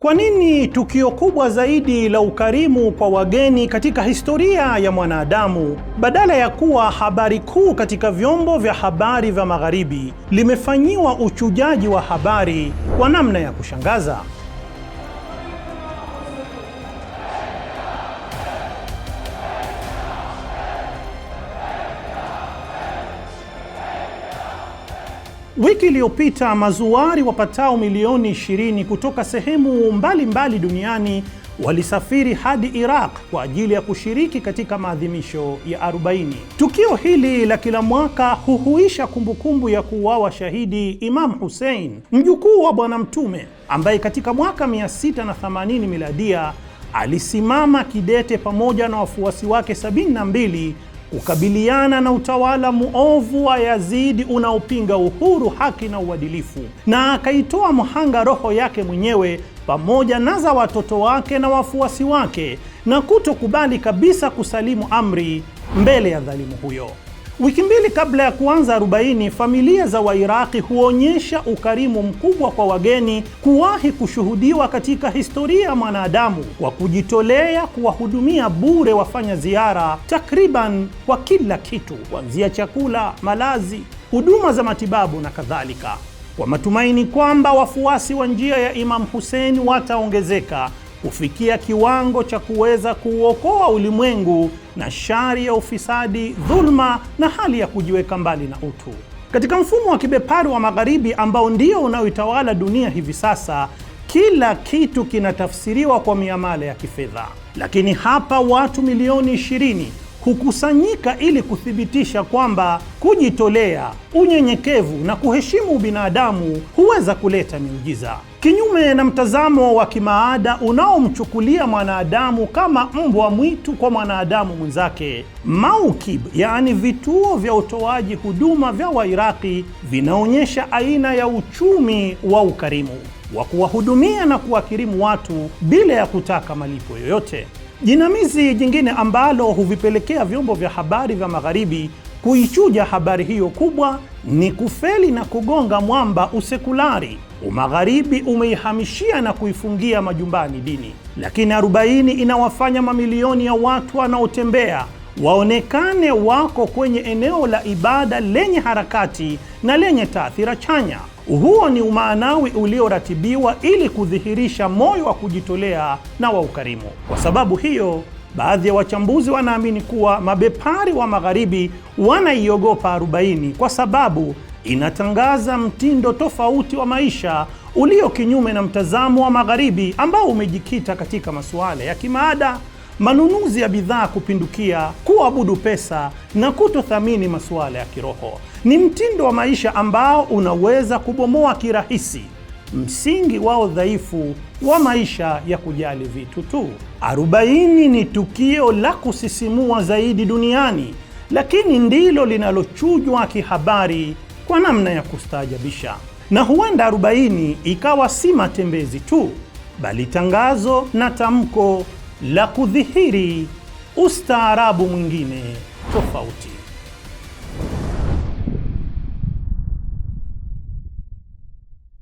Kwa nini tukio kubwa zaidi la ukarimu kwa wageni katika historia ya mwanadamu, badala ya kuwa habari kuu katika vyombo vya habari vya Magharibi, limefanyiwa uchujaji wa habari kwa namna ya kushangaza? Wiki iliyopita mazuwari wapatao milioni 20 kutoka sehemu mbalimbali duniani walisafiri hadi Iraq kwa ajili ya kushiriki katika maadhimisho ya 40. Tukio hili la kila mwaka huhuisha kumbukumbu ya kuuawa shahidi Imam Hussein, mjukuu wa Bwana Mtume, ambaye katika mwaka 680 miladia alisimama kidete pamoja na wafuasi wake 72 kukabiliana na utawala muovu wa Yazidi unaopinga uhuru, haki na uadilifu, na akaitoa mhanga roho yake mwenyewe pamoja na za watoto wake na wafuasi wake, na kutokubali kabisa kusalimu amri mbele ya dhalimu huyo. Wiki mbili kabla ya kuanza 40, familia za Wairaqi huonyesha ukarimu mkubwa kwa wageni kuwahi kushuhudiwa katika historia ya mwanadamu, kwa kujitolea kuwahudumia bure wafanya ziara takriban kwa kila kitu, kuanzia chakula, malazi, huduma za matibabu na kadhalika, kwa matumaini kwamba wafuasi wa njia ya Imam Hussein wataongezeka kufikia kiwango cha kuweza kuuokoa ulimwengu na shari ya ufisadi, dhulma na hali ya kujiweka mbali na utu. Katika mfumo wa kibepari wa Magharibi ambao ndio unaoitawala dunia hivi sasa, kila kitu kinatafsiriwa kwa miamala ya kifedha. Lakini hapa watu milioni 20 hukusanyika ili kuthibitisha kwamba kujitolea, unyenyekevu na kuheshimu binadamu huweza kuleta miujiza. Kinyume na mtazamo wa kimaada unaomchukulia mwanadamu kama mbwa mwitu kwa mwanadamu mwenzake, maukib, yaani vituo vya utoaji huduma vya Wairaqi, vinaonyesha aina ya uchumi wa ukarimu wa kuwahudumia na kuwakirimu watu bila ya kutaka malipo yoyote. Jinamizi jingine ambalo huvipelekea vyombo vya habari vya Magharibi kuichuja habari hiyo kubwa ni kufeli na kugonga mwamba usekulari. Umagharibi umeihamishia na kuifungia majumbani dini, lakini 40 inawafanya mamilioni ya watu wanaotembea waonekane wako kwenye eneo la ibada lenye harakati na lenye taathira chanya. Huo ni umaanawi ulioratibiwa ili kudhihirisha moyo wa kujitolea na wa ukarimu. Kwa sababu hiyo, baadhi ya wachambuzi wanaamini kuwa mabepari wa Magharibi wanaiogopa 40 kwa sababu inatangaza mtindo tofauti wa maisha ulio kinyume na mtazamo wa Magharibi ambao umejikita katika masuala ya kimaada, manunuzi ya bidhaa kupindukia, kuabudu pesa na kutothamini masuala ya kiroho. Ni mtindo wa maisha ambao unaweza kubomoa kirahisi msingi wao dhaifu wa maisha ya kujali vitu tu. 40 ni tukio la kusisimua zaidi duniani, lakini ndilo linalochujwa kihabari kwa namna ya kustaajabisha. Na huenda 40 ikawa si matembezi tu, bali tangazo na tamko la kudhihiri ustaarabu mwingine tofauti.